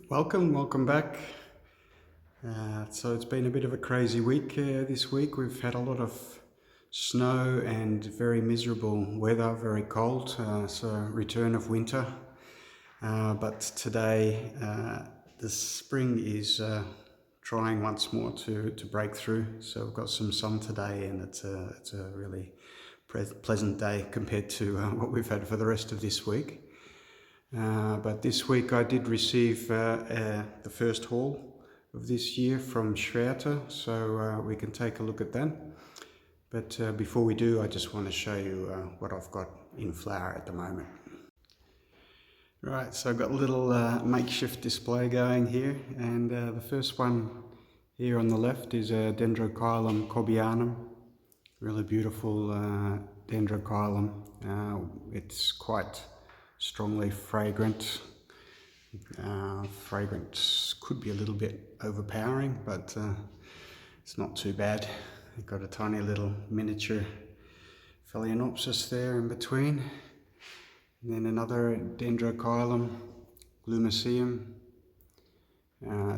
Welcome back. So it's been a bit of a crazy week this week. We've had a lot of snow and very miserable weather, very cold, so return of winter. But today the spring is trying once more to break through. So we've got some sun today, and it's a really pleasant day compared to what we've had for the rest of this week. But this week I did receive the first haul of this year from Schwerte, so we can take a look at that. But before we do, I just want to show you what I've got in flower at the moment. Right, so I've got a little makeshift display going here, and the first one here on the left is a Dendrobium cobianum. Really beautiful dendrobium. It's quite strongly fragrant. Fragrance could be a little bit overpowering, but it's not too bad. You've got a tiny little miniature Phalaenopsis there in between. And then another Dendrobium glumiseum,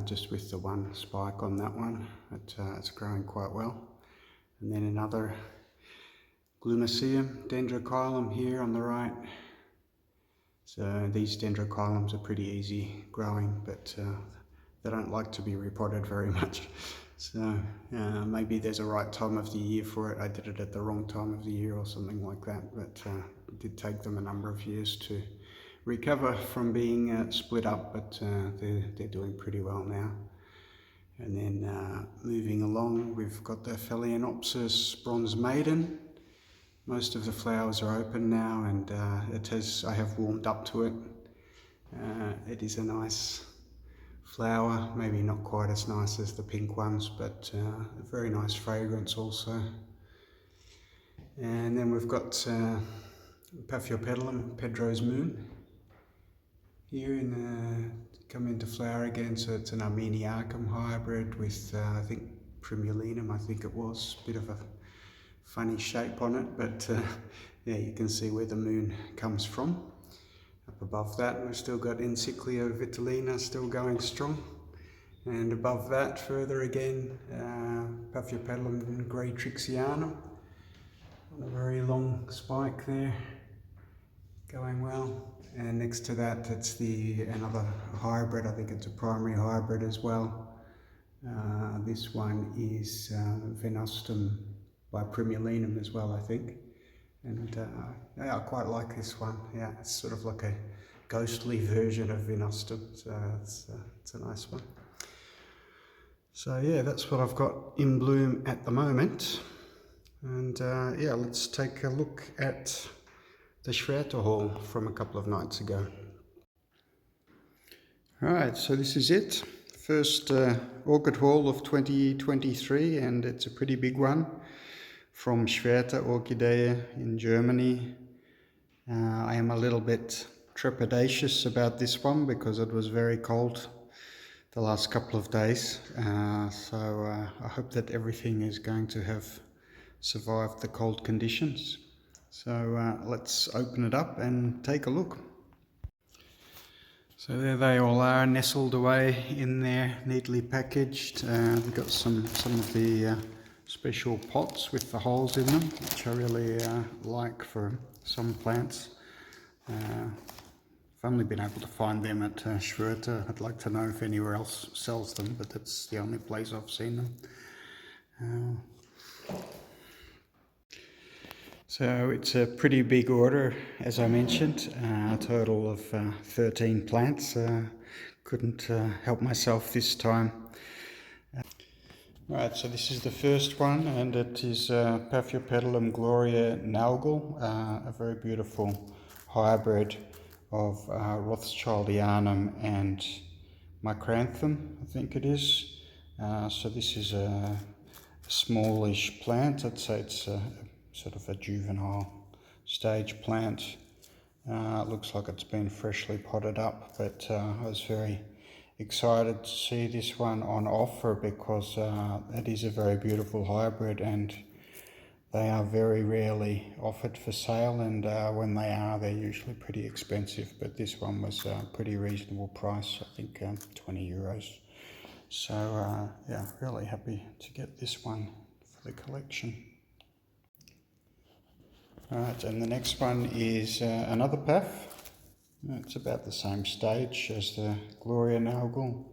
just with the one spike on that one, but it's growing quite well. And then another glumiseum Dendrobium here on the right. So these dendrobiums are pretty easy growing, but they don't like to be repotted very much. So maybe there's a right time of the year for it. I did it at the wrong time of the year or something like that, but it did take them a number of years to recover from being split up, but they're doing pretty well now. And then moving along, we've got the Phalaenopsis bronze maiden. Most of the flowers are open now, and I have warmed up to it. It is a nice flower, maybe not quite as nice as the pink ones, but a very nice fragrance also. And then we've got Paph Pedro's moon here come into flower again. So it's an armeniacum hybrid with I think primulinum, I think it was, a bit of a funny shape on it, but yeah, you can see where the moon comes from. Up above that, we've still got Encyclia vitellina still going strong, and above that, further again, Paph graytrixianum on a very long spike there, going well. And next to that, it's another hybrid. I think it's a primary hybrid as well. This one is Venustum by primulinum as well, I think. And yeah, I quite like this one. Yeah, it's sort of like a ghostly version of Venustum, so it's a nice one. So yeah, that's what I've got in bloom at the moment. And yeah, let's take a look at the Schwerte haul from a couple of nights ago. Alright, so this is it. First orchid haul of 2023, and it's a pretty big one. From Schwerter ORCHIDEEÄN in Germany. I am a little bit trepidatious about this one because it was very cold the last couple of days. So I hope that everything is going to have survived the cold conditions. So let's open it up and take a look. So there they all are, nestled away in there, neatly packaged. We've got some of the special pots with the holes in them, which I really like for some plants. I've only been able to find them at Schwerte. I'd like to know if anywhere else sells them, but that's the only place I've seen them. So it's a pretty big order, as I mentioned, a total of 13 plants. Couldn't help myself this time. Right, so this is the first one, and it is Paph Gloria Naugle, a very beautiful hybrid of rothschildianum and micranthum, I think it is. So this is a smallish plant. I'd say it's sort of a juvenile stage plant. It looks like it's been freshly potted up, but I was very excited to see this one on offer because it is a very beautiful hybrid, and They are very rarely offered for sale, and when they are, they're usually pretty expensive. But this one was a pretty reasonable price, I think 20 euros. So yeah, really happy to get this one for the collection. Alright, and the next one is another Paph. It's about the same stage as the Gloria Naugle,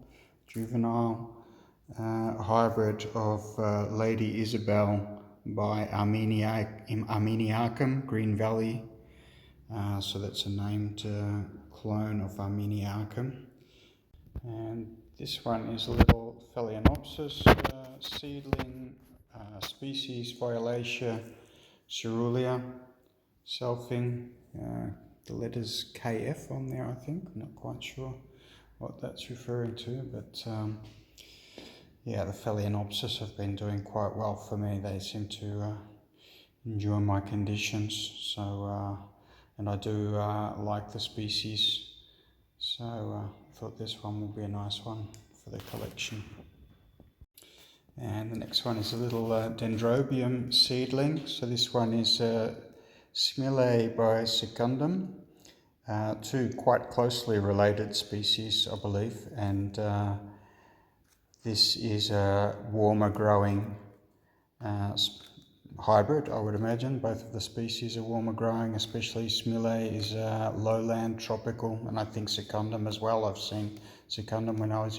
juvenile hybrid of Lady Isabell by armeniacum, Green Valley. So that's a named clone of armeniacum. And this one is a little Phalaenopsis seedling, species violacea, coerulea, selfing, the letters KF on there, I think. I'm not quite sure what that's referring to, but yeah, the Phalaenopsis have been doing quite well for me. They seem to enjoy my conditions, so and I do like the species, so I thought this one will be a nice one for the collection. And the next one is a little Dendrobium seedling. So this one is smilliae by secundum, two quite closely related species, I believe, and this is a warmer growing hybrid, I would imagine. Both of the species are warmer growing, especially smilliae is lowland tropical, and I think secundum as well. I've seen secundum when I was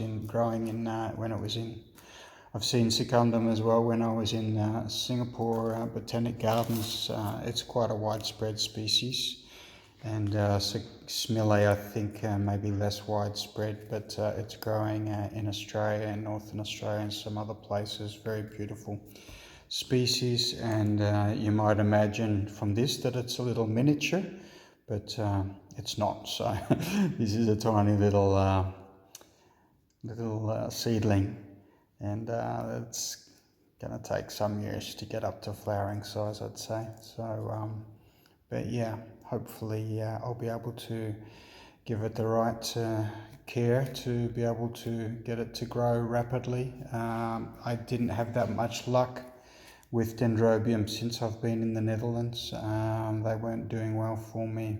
I've seen secundum as well when I was in Singapore Botanic Gardens. It's quite a widespread species, and smilliae I think maybe less widespread, but it's growing in Australia and Northern Australia and some other places. Very beautiful species, and you might imagine from this that it's a little miniature, but it's not. So this is a tiny little seedling, and it's going to take some years to get up to flowering size, I'd say. So but yeah, hopefully I'll be able to give it the right care to be able to get it to grow rapidly. I didn't have that much luck with Dendrobium since I've been in the Netherlands. They weren't doing well for me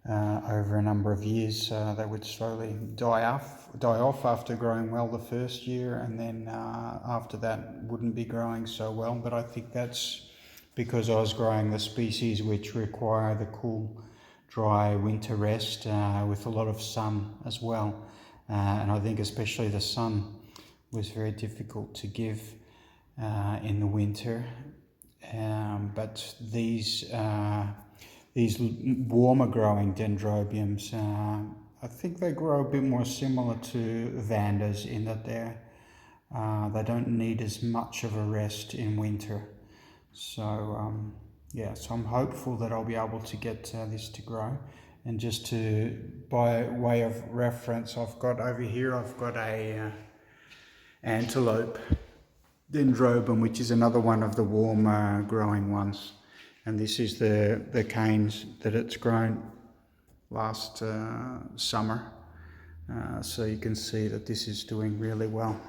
over a number of years. They would slowly die off after growing well the first year, and then after that wouldn't be growing so well. But I think that's because I was growing the species which require the cool, dry winter rest with a lot of sun as well. And I think especially the sun was very difficult to give in the winter. But these warmer growing Dendrobiums, I think they grow a bit more similar to Vandas in that they don't need as much of a rest in winter. So yeah, so I'm hopeful that I'll be able to get this to grow. And just to, by way of reference, I've got over here, I've got a antelope Dendrobium, which is another one of the warm growing ones. And this is the canes that it's grown last summer. So you can see that this is doing really well.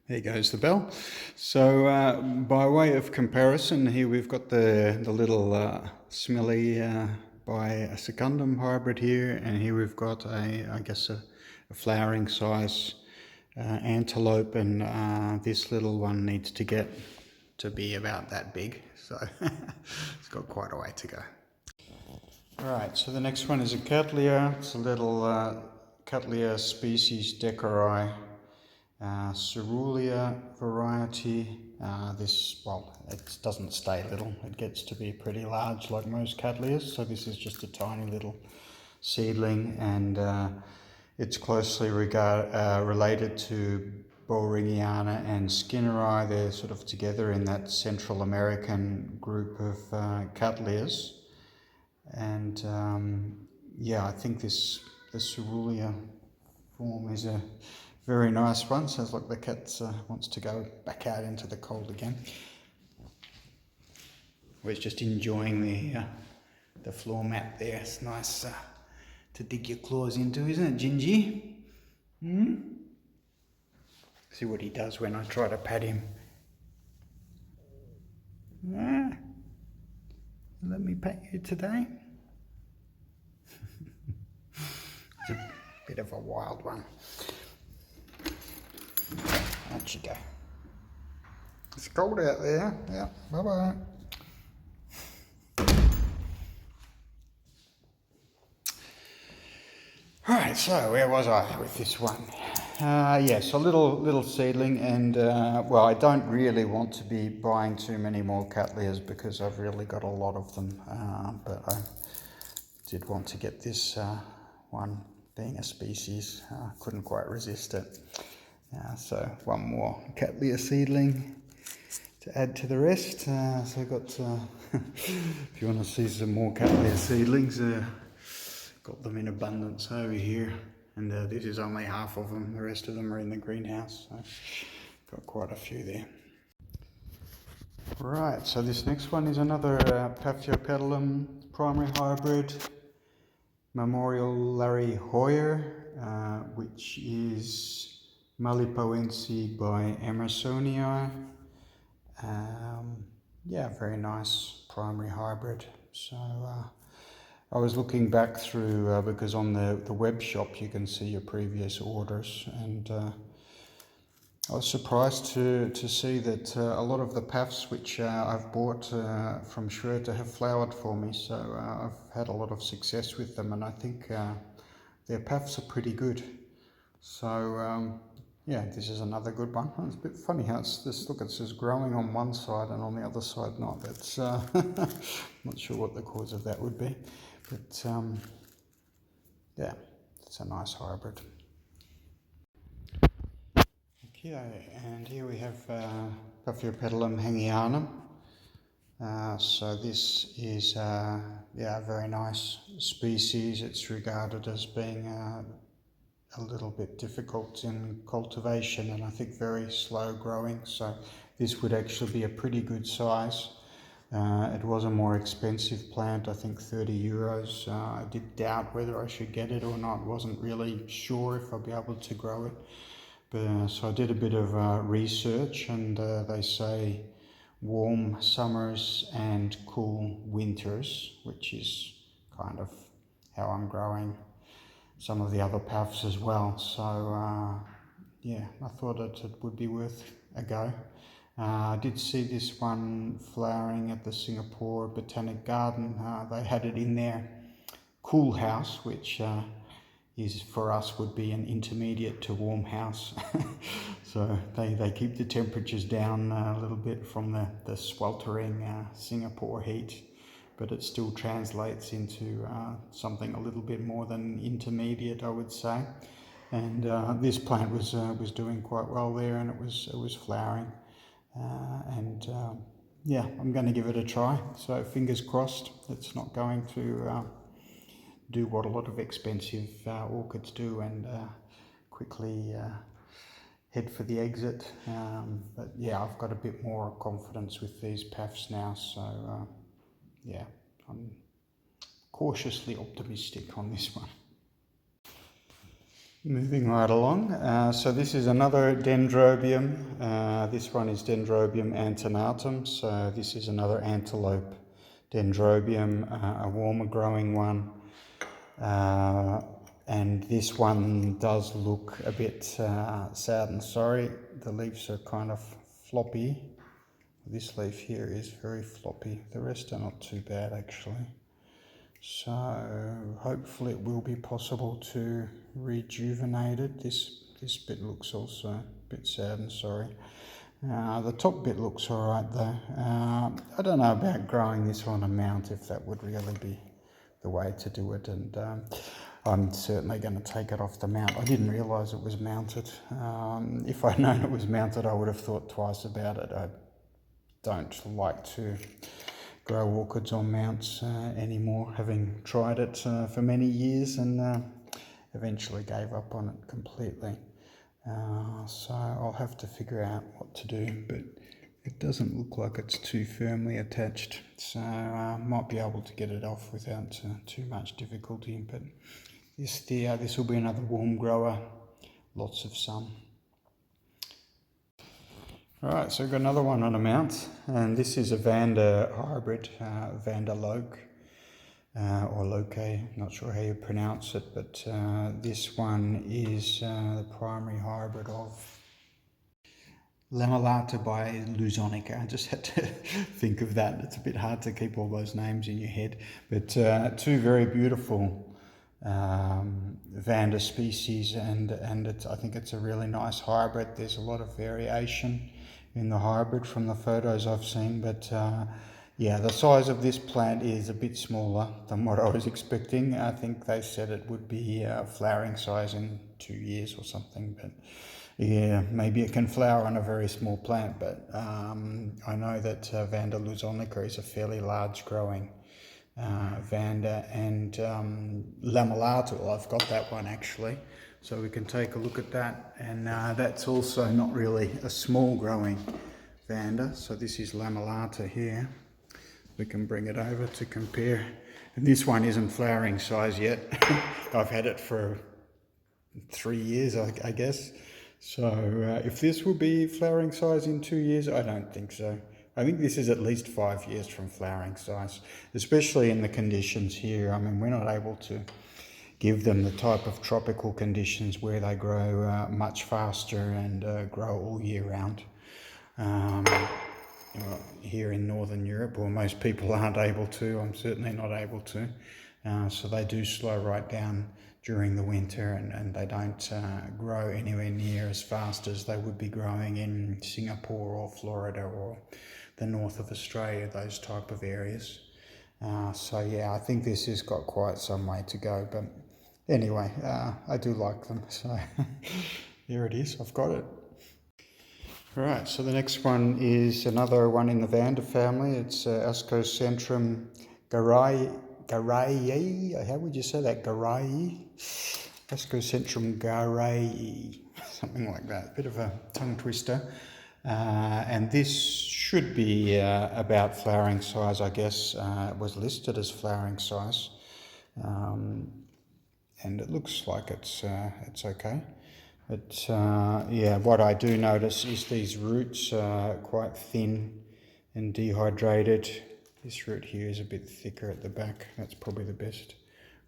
There goes the bell. So by way of comparison, here we've got the little smilliae by a secundum hybrid here, and here we've got I guess a flowering size antelope, and this little one needs to get to be about that big, so it's got quite a way to go. Alright, so the next one is a Cattleya. It's a little Cattleya species deckeri, coerulea variety. It doesn't stay little, it gets to be pretty large like most Cattleyas, so this is just a tiny little seedling, and it's closely related to Borringiana and Skinneri. They're sort of together in that Central American group of Cattleyas. And yeah, I think the coerulea form is a very nice one. Sounds like the cat wants to go back out into the cold again. We're just enjoying the floor mat there. It's nice to dig your claws into, isn't it, Gingy? See what he does when I try to pat him. let me pet you today? It's a bit of a wild one. Out you go. It's cold out there. Yeah, bye-bye. Right, so where was I with this one? Yes, a little seedling, and well, I don't really want to be buying too many more Cattleyas because I've really got a lot of them, but I did want to get this one, being a species, couldn't quite resist it. So one more Cattleya seedling to add to the rest. So I've got, if you want to see some more Cattleya seedlings, got them in abundance over here, and this is only half of them. The rest of them are in the greenhouse, so got quite a few there. Right, so this next one is another Paph primary hybrid, Memorial Larry Heuer, which is malipoense by emersonii. Yeah, very nice primary hybrid. So I was looking back through, because on the web shop you can see your previous orders, and I was surprised to see that a lot of the Paphs which I've bought from Schwerte have flowered for me, so I've had a lot of success with them, and I think their Paphs are pretty good. So yeah, this is another good one. It's a bit funny how it says growing on one side and on the other side not. That's not sure what the cause of that would be. But yeah, it's a nice hybrid. Okay, and here we have Paph hangianum. So this is yeah, a very nice species. It's regarded as being a little bit difficult in cultivation, and I think very slow growing. So this would actually be a pretty good size. It was a more expensive plant, I think €30. I did doubt whether I should get it or not. Wasn't really sure if I'd be able to grow it. But, so I did a bit of research, and they say warm summers and cool winters, which is kind of how I'm growing some of the other Paphs as well. So yeah, I thought it would be worth a go. I did see this one flowering at the Singapore Botanic Garden. They had it in their cool house, which is for us would be an intermediate to warm house. So they keep the temperatures down a little bit from the sweltering Singapore heat, but it still translates into something a little bit more than intermediate, I would say. And this plant was doing quite well there, and it was flowering. And yeah, I'm going to give it a try. So fingers crossed, it's not going to do what a lot of expensive orchids do and quickly head for the exit. But yeah, I've got a bit more confidence with these Paphs now. So yeah, I'm cautiously optimistic on this one. Moving right along, so this is another Dendrobium. This one is Dendrobium antennatum, so this is another antelope Dendrobium, a warmer growing one. And this one does look a bit sad and sorry. The leaves are kind of floppy. This leaf here is very floppy. The rest are not too bad actually. So hopefully it will be possible to rejuvenate it. This bit looks also a bit sad and sorry. The top bit looks alright though. I don't know about growing this on a mount, if that would really be the way to do it, and I'm certainly going to take it off the mount. I didn't realise it was mounted. If I'd known it was mounted, I would have thought twice about it. I don't like to grow orchids on mounts anymore, having tried it for many years and eventually gave up on it completely. So I'll have to figure out what to do, but it doesn't look like it's too firmly attached, so I might be able to get it off without too much difficulty. But this will be another warm grower, lots of sun. Alright, so we've got another one on a mount, and this is a Vanda hybrid, Vanda Loke, or Loke, not sure how you pronounce it, but this one is the primary hybrid of Lamellata by Luzonica. I just had to think of that. It's a bit hard to keep all those names in your head, but two very beautiful Vanda species, and I think it's a really nice hybrid. There's a lot of variation in the hybrid from the photos I've seen, but yeah, the size of this plant is a bit smaller than what I was expecting. I think they said it would be flowering size in 2 years or something, but yeah, maybe it can flower on a very small plant, but I know that Vanda luzonica is a fairly large growing Vanda, and Lamellata, well, I've got that one actually, so we can take a look at that, and that's also not really a small growing Vanda. So this is Lamellata here. We can bring it over to compare, and this one isn't flowering size yet. I've had it for 3 years, I guess. So if this will be flowering size in 2 years, I don't think so. I think this is at least 5 years from flowering size, especially in the conditions here. I mean, we're not able to give them the type of tropical conditions where they grow much faster and grow all year round. Here in Northern Europe, or most people aren't able to. I'm certainly not able to. So they do slow right down during the winter, and they don't grow anywhere near as fast as they would be growing in Singapore or Florida or the north of Australia, those type of areas. So yeah, I think this has got quite some way to go, but anyway, I do like them, so here it is, I've got it. Right, so the next one is another one in the Vanda family. It's Ascocentrum garayi. How would you say that? Garayi? Ascocentrum garayi, something like that. Bit of a tongue twister. And this should be about flowering size, I guess. It was listed as flowering size, and it looks like it's okay. But yeah, what I do notice is these roots are quite thin and dehydrated. This root here is a bit thicker at the back. That's probably the best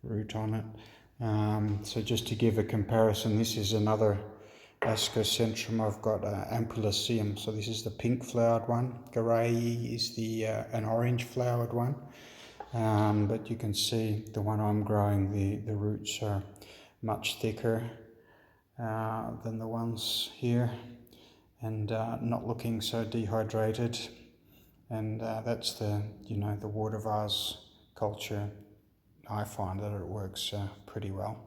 root on it. So just to give a comparison, this is another Ascocentrum. I've got Ampullaceum. So this is the pink flowered one. Garayi is the an orange flowered one. But you can see the one I'm growing, the roots are much thicker than the ones here, and not looking so dehydrated, and that's the the water vase culture. I find that it works pretty well,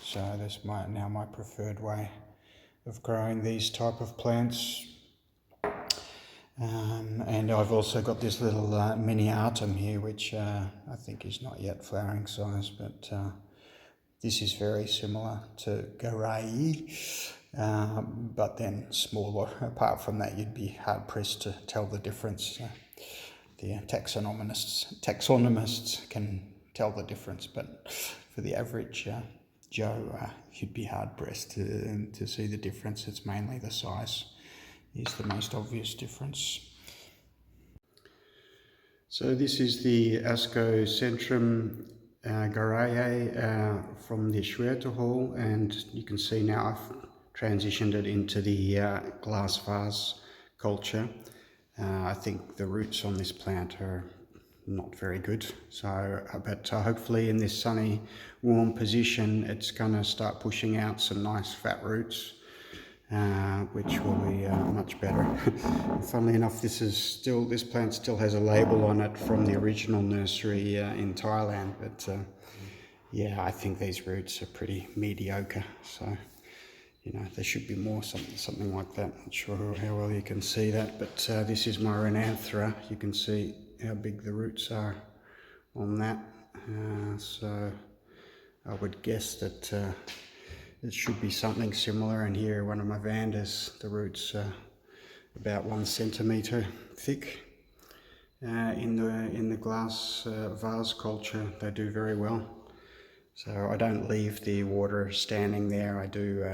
so that's now my preferred way of growing these type of plants. And I've also got this little miniatum here, which I think is not yet flowering size, but this is very similar to garayi, but then smaller. Apart from that, you'd be hard pressed to tell the difference. The taxonomists can tell the difference, but for the average Joe, you'd be hard pressed to see the difference. It's mainly the size is the most obvious difference. So this is the Ascocentrum garayi from the Schwerte hall, and you can see now I've transitioned it into the glass vase culture. I think the roots on this plant are not very good, so but hopefully in this sunny warm position it's going to start pushing out some nice fat roots, which will be much better. Funnily enough, this plant still has a label on it from the original nursery in Thailand, but yeah, I think these roots are pretty mediocre, so there should be more, something like that. Not sure how well you can see that, but this is my Rhinanthera. You can see how big the roots are on that, so I would guess that it should be something similar. And here, one of my Vandas, the roots are about 1 centimetre thick. In the glass vase culture, they do very well. So I don't leave the water standing there. I do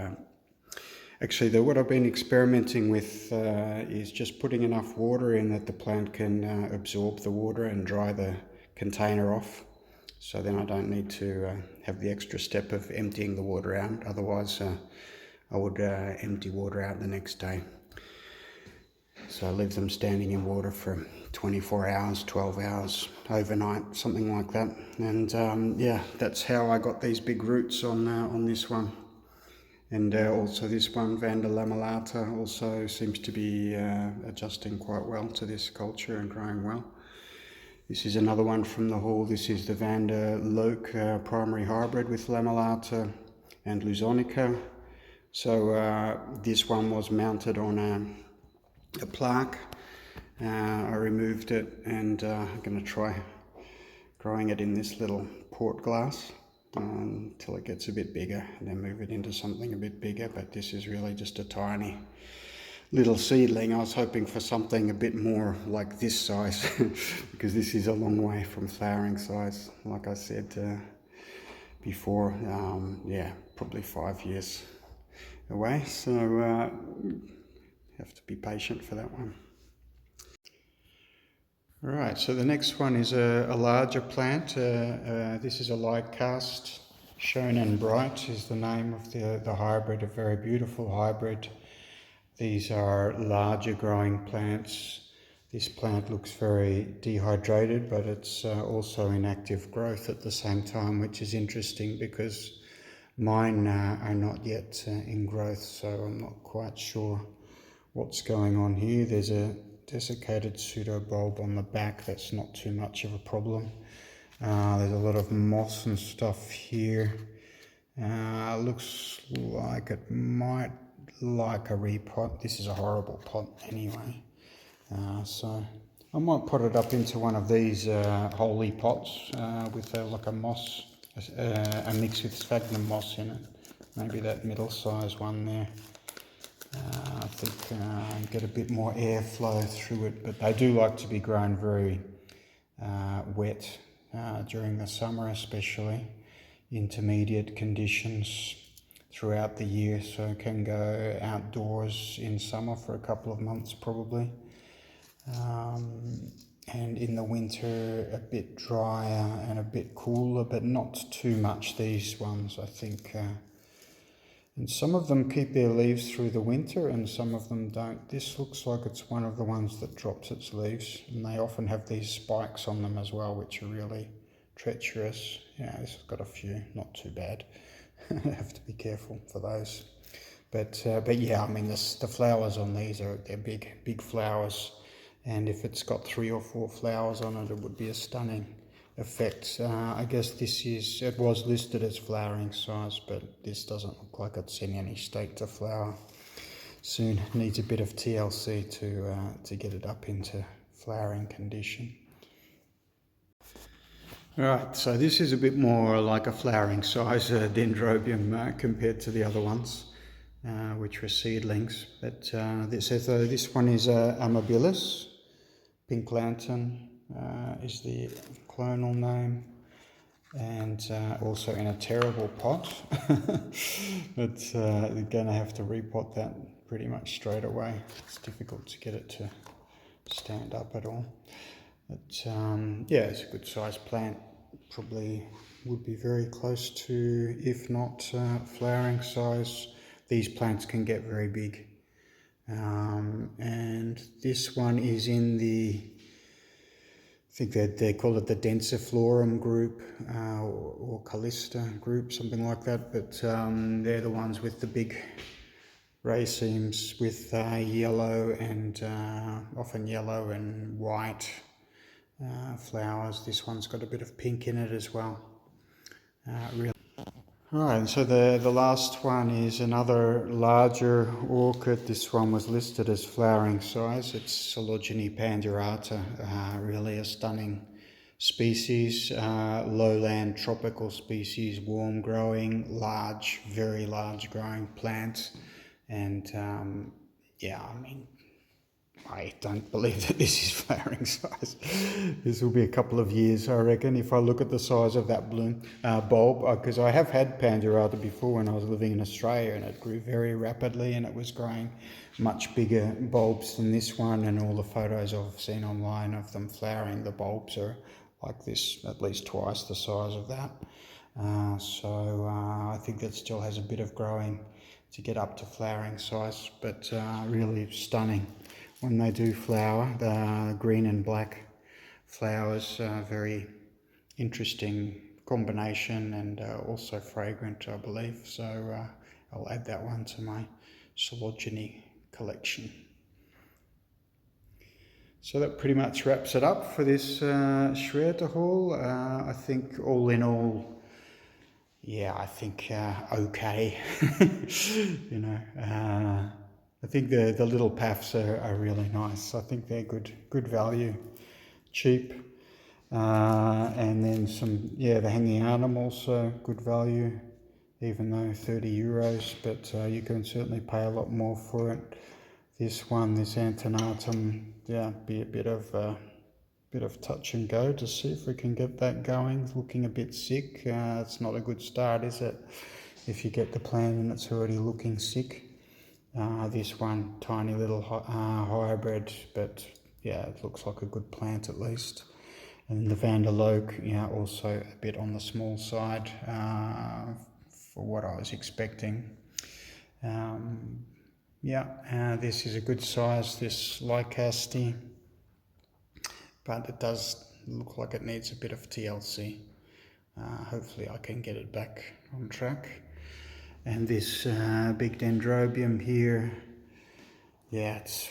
Actually, what I've been experimenting with is just putting enough water in that the plant can absorb the water and dry the container off. So then I don't need to have the extra step of emptying the water out. Otherwise, I would empty water out the next day. So I leave them standing in water for 24 hours, 12 hours, overnight, something like that. And yeah, that's how I got these big roots on this one. And also this one, Vanda Loke, also seems to be adjusting quite well to this culture and growing well. This is another one from the haul. This is the Vanda Loke primary hybrid with Lamellata and Luzonica. So this one was mounted on a plaque. I removed it and I'm going to try growing it in this little port glass until it gets a bit bigger, and then move it into something a bit bigger. But this is really just a tiny little seedling. I was hoping for something a bit more like this size because this is a long way from flowering size, like I said before. Yeah, probably 5 years away, so have to be patient for that one. Right, so the next one is a larger plant. This is a Lycaste. Shonan Bright is the name of the hybrid, a very beautiful hybrid. These are larger growing plants. This plant looks very dehydrated, but it's also in active growth at the same time, which is interesting because mine are not yet in growth, so I'm not quite sure what's going on here. There's a desiccated pseudobulb on the back. That's not too much of a problem. There's a lot of moss and stuff here. Looks like it might like a repot. This is a horrible pot anyway. So I might put it up into one of these holy pots with like a moss, a mix with sphagnum moss in it. Maybe that middle size one there. I think get a bit more airflow through it, but they do like to be grown very wet during the summer, especially intermediate conditions throughout the year, so it can go outdoors in summer for a couple of months probably, and in the winter a bit drier and a bit cooler, but not too much. These ones, I think, and some of them keep their leaves through the winter and some of them don't. This looks like it's one of the ones that drops its leaves, and they often have these spikes on them as well, which are really treacherous. Yeah, this has got a few, not too bad. Have to be careful for those. But yeah, I mean, the flowers on these they're big flowers, and if it's got 3 or 4 flowers on it, it would be a stunning effect. I guess it was listed as flowering size, but this doesn't look like it's in any state to flower soon. It needs a bit of TLC to get it up into flowering condition. Right, so this is a bit more like a flowering size Dendrobium compared to the other ones, which were seedlings. But this one is amabilis. Pink Lantern is the clonal name, and also in a terrible pot. But you're going to have to repot that pretty much straight away. It's difficult to get it to stand up at all. But yeah, it's a good sized plant. Probably would be very close to, if not flowering size. These plants can get very big. And this one is in I think they call it the Densiflorum group or Callista group, something like that. But they're the ones with the big racemes with yellow and often yellow and white flowers. This one's got a bit of pink in it as well. Really. Right, and so the last one is another larger orchid. This one was listed as flowering size. It's Coelogyne pandurata, really a stunning species, lowland tropical species, warm growing, large, very large growing plant. And yeah, I mean, I don't believe that this is flowering size. This will be a couple of years, I reckon, if I look at the size of that bloom bulb, because I have had pandurata before when I was living in Australia, and it grew very rapidly, and it was growing much bigger bulbs than this one, and all the photos I've seen online of them flowering, the bulbs are like this, at least twice the size of that. So I think that still has a bit of growing to get up to flowering size, but really stunning. When they do flower, the green and black flowers, very interesting combination, and also fragrant, I believe. So I'll add that one to my Coelogyne collection. So that pretty much wraps it up for this Schwerte haul. I think all in all, yeah, I think okay. You know, I think the little Paphs are really nice. I think they're good value, cheap, and then some, yeah, the hangianum also good value, even though 30 euros, but you can certainly pay a lot more for it. This one, this antennatum, yeah, be a bit of touch and go to see if we can get that going. It's looking a bit sick. It's not a good start, is it? If you get the plant and it's already looking sick. This one, tiny little hybrid, but yeah, it looks like a good plant at least. And the Vanda Loke, yeah, also a bit on the small side for what I was expecting. Yeah, this is a good size, this Lycaste, but it does look like it needs a bit of TLC. Hopefully I can get it back on track. And this big Dendrobium here, yeah, it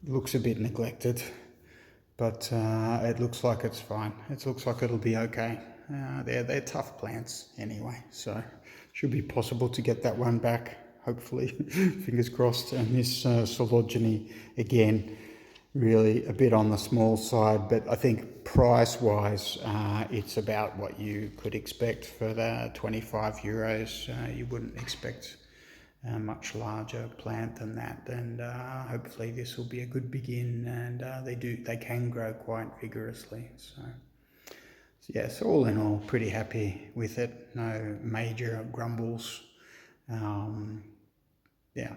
looks a bit neglected, but it looks like it's fine. It looks like it'll be okay. They're tough plants anyway, so should be possible to get that one back, hopefully. Fingers crossed. And this Coelogyne, again, really a bit on the small side, but I think price-wise, it's about what you could expect for the 25 euros. You wouldn't expect a much larger plant than that, and hopefully this will be a good begin, and they can grow quite vigorously. So yes, all in all, pretty happy with it. No major grumbles. Yeah,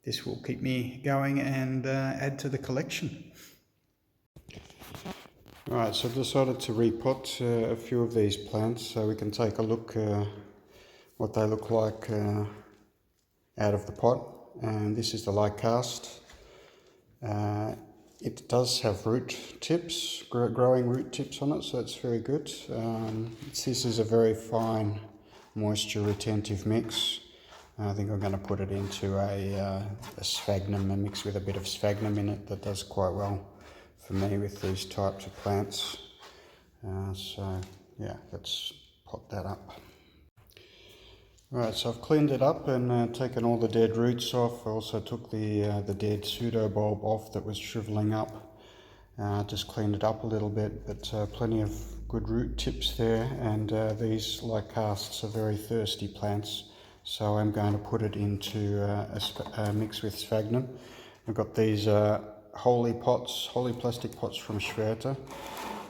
this will keep me going and add to the collection. Right, so I've decided to repot a few of these plants so we can take a look what they look like out of the pot. And this is the Lycaste. It does have root tips, growing root tips on it, so it's very good. This is a very fine moisture retentive mix. I think I'm going to put it into a sphagnum, a mix with a bit of sphagnum in it. That does quite well for me with these types of plants. So yeah, let's pot that up. Right, so I've cleaned it up and taken all the dead roots off. I also took the dead pseudo bulb off that was shriveling up. Just cleaned it up a little bit, but plenty of good root tips there. And these Lycastes are very thirsty plants, so I'm going to put it into a mix with sphagnum. I've got these holy plastic pots from Schwerte.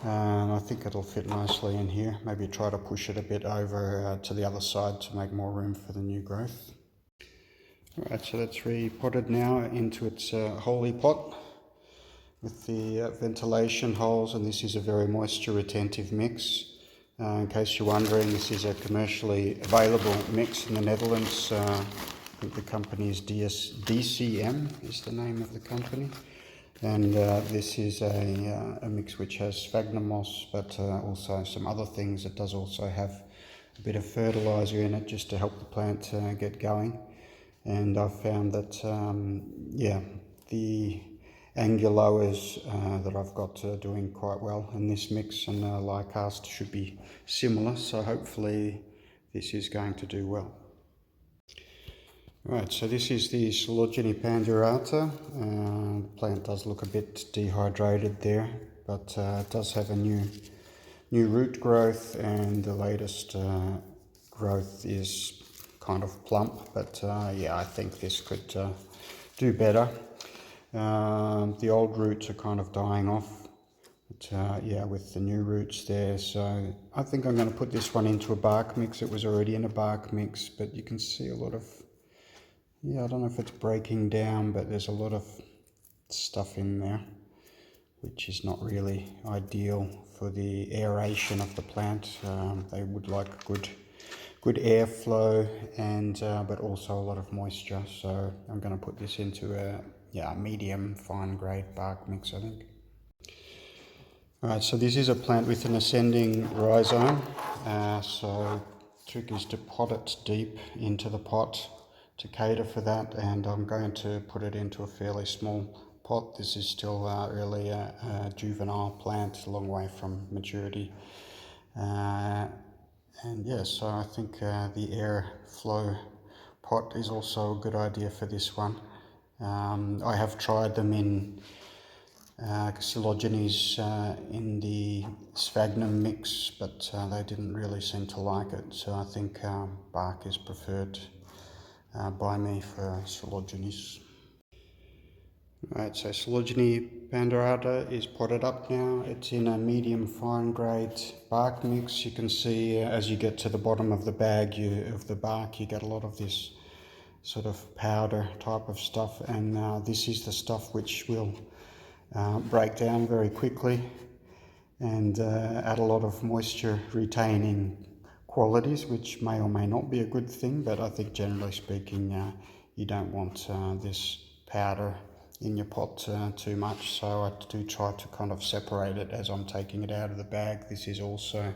I think it'll fit nicely in here. Maybe try to push it a bit over to the other side to make more room for the new growth. Alright, so that's repotted now into its holy pot with the ventilation holes, and this is a very moisture retentive mix. In case you're wondering, this is a commercially available mix in the Netherlands. I think the company is DCM is the name of the company. And this is a mix which has sphagnum moss, but also some other things. It does also have a bit of fertilizer in it just to help the plant get going. And I've found that, yeah, the anguloas that I've got doing quite well in this mix, and Lycaste should be similar, so hopefully this is going to do well. Right, so this is the Coelogyne pandurata. The plant does look a bit dehydrated there, but it does have a new root growth, and the latest growth is kind of plump. But yeah, I think this could do better. The old roots are kind of dying off, but yeah, with the new roots there. So I think I'm going to put this one into a bark mix. It was already in a bark mix, but you can see a lot of, yeah, I don't know if it's breaking down, but there's a lot of stuff in there, which is not really ideal for the aeration of the plant. They would like good airflow and but also a lot of moisture. So I'm going to put this into a medium fine grade bark mix, I think. Alright, so this is a plant with an ascending rhizome. So trick is to pot it deep into the pot to cater for that, and I'm going to put it into a fairly small pot. This is still really a juvenile plant, a long way from maturity. And yeah, so I think the airflow pot is also a good idea for this one. I have tried them in coelogynes in the sphagnum mix, but they didn't really seem to like it. So I think bark is preferred by me for coelogynes. Right, so Coelogyne pandurata is potted up now. It's in a medium fine grade bark mix. You can see as you get to the bottom of the bag of the bark, you get a lot of this sort of powder type of stuff, and this is the stuff which will break down very quickly and add a lot of moisture retaining qualities, which may or may not be a good thing, but I think generally speaking you don't want this powder in your pot too much. So I do try to kind of separate it as I'm taking it out of the bag. This is also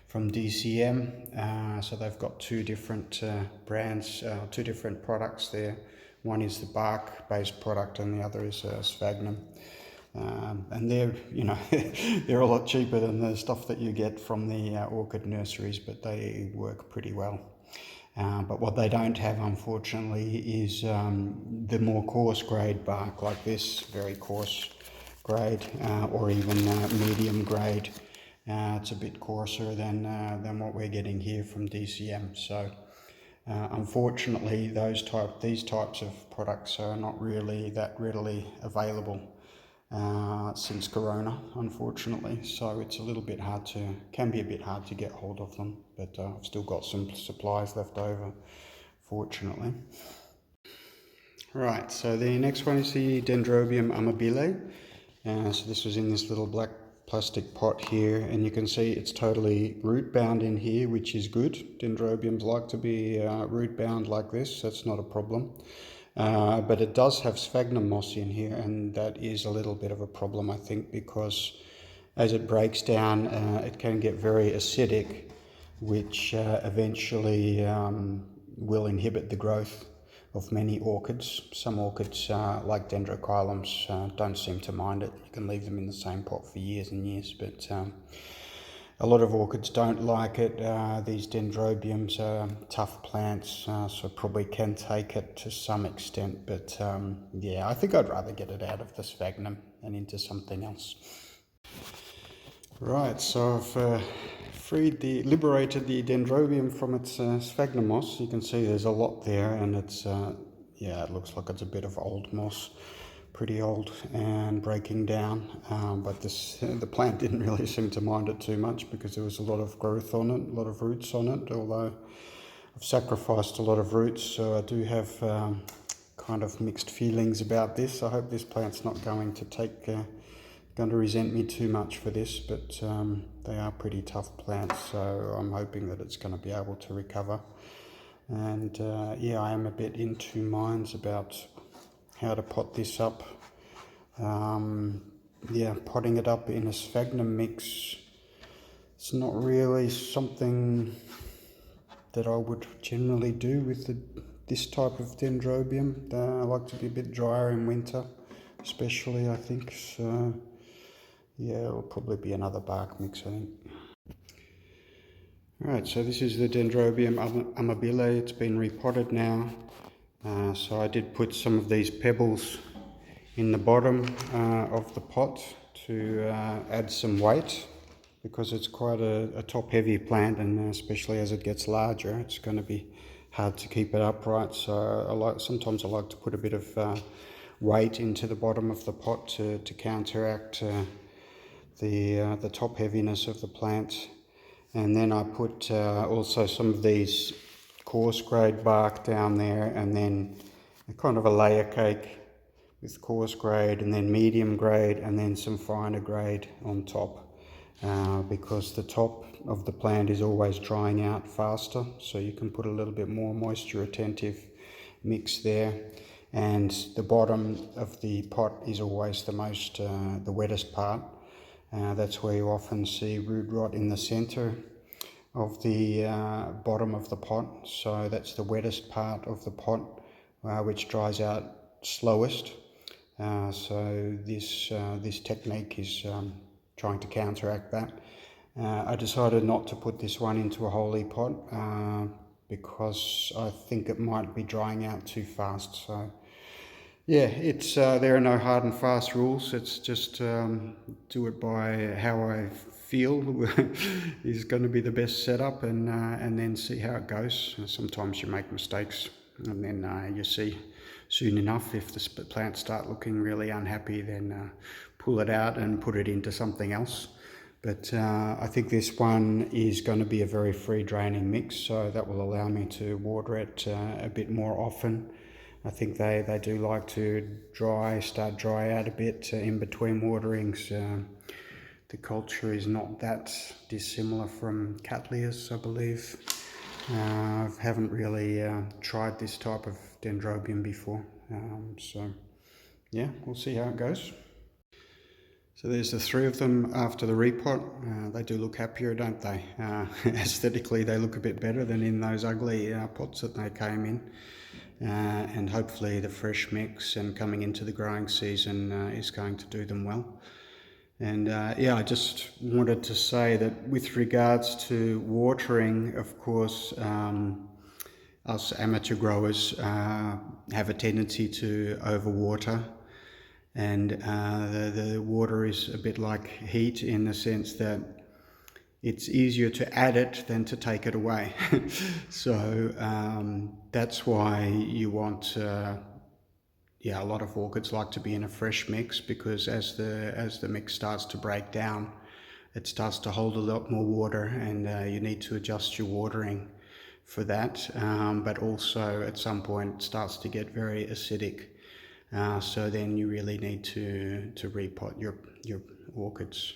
from DCM, so they've got two different brands, two different products there. One is the bark based product and the other is sphagnum. And they're, you know, they're a lot cheaper than the stuff that you get from the orchid nurseries, but they work pretty well. But what they don't have, unfortunately, is the more coarse grade bark like this, very coarse grade, or even medium grade. It's a bit coarser than what we're getting here from DCM. So unfortunately, these types of products are not really that readily available since Corona, unfortunately. So it's a little bit can be a bit hard to get hold of them, but I've still got some supplies left over, fortunately. Right, so the next one is the Dendrobium amabile. So this was in this little black plastic pot here, and you can see it's totally root bound in here, which is good. Dendrobiums like to be root bound like this, that's not a problem. But it does have sphagnum moss in here, and that is a little bit of a problem, I think, because as it breaks down, it can get very acidic, which eventually will inhibit the growth of many orchids. Some orchids, like dendrochilums, don't seem to mind it. You can leave them in the same pot for years and years, but a lot of orchids don't like it. These dendrobiums are tough plants, so probably can take it to some extent, but yeah, I think I'd rather get it out of the sphagnum and into something else. Right, so I've liberated the dendrobium from its sphagnum moss. You can see there's a lot there, and it's yeah, it looks like it's a bit of old moss, pretty old and breaking down, but the plant didn't really seem to mind it too much because there was a lot of growth on it, a lot of roots on it, although I've sacrificed a lot of roots, so I do have kind of mixed feelings about this. I hope this plant's not going to resent me too much for this, but they are pretty tough plants, so I'm hoping that it's going to be able to recover. And yeah, I am a bit in two minds about how to pot this up. Yeah, potting it up in a sphagnum mix, it's not really something that I would generally do with this type of dendrobium. I like to be a bit drier in winter, especially, I think. So yeah, it'll probably be another bark mix, I think. Alright, so this is the Dendrobium amabile. It's been repotted now. So I did put some of these pebbles in the bottom of the pot to add some weight, because it's quite a top heavy plant, and especially as it gets larger, it's going to be hard to keep it upright. So sometimes I like to put a bit of weight into the bottom of the pot to counteract the top heaviness of the plant. And then I put also some of these coarse grade bark down there, and then a kind of a layer cake with coarse grade, and then medium grade, and then some finer grade on top, because the top of the plant is always drying out faster, so you can put a little bit more moisture retentive mix there. And the bottom of the pot is always the wettest part. That's where you often see root rot in the center of the bottom of the pot. So that's the wettest part of the pot, which dries out slowest. So this technique is trying to counteract that. I decided not to put this one into a holy pot because I think it might be drying out too fast. So yeah, there are no hard and fast rules. It's just do it by how I feel is going to be the best setup, and then see how it goes. Sometimes you make mistakes, and then you see soon enough if the plants start looking really unhappy, then pull it out and put it into something else. But I think this one is going to be a very free draining mix, so that will allow me to water it a bit more often. I think they do like to start dry out a bit in between waterings. The culture is not that dissimilar from Cattleyas, I believe. I haven't really tried this type of Dendrobium before, so yeah, we'll see how it goes. So there's the three of them after the repot. They do look happier, don't they? Aesthetically, they look a bit better than in those ugly pots that they came in. And hopefully the fresh mix and coming into the growing season is going to do them well. And yeah, I just wanted to say that with regards to watering, of course, us amateur growers have a tendency to overwater. And the water is a bit like heat in the sense that it's easier to add it than to take it away. So that's why you want, a lot of orchids like to be in a fresh mix, because as the mix starts to break down, it starts to hold a lot more water, and you need to adjust your watering for that. But also at some point it starts to get very acidic. So then you really need to repot your orchids.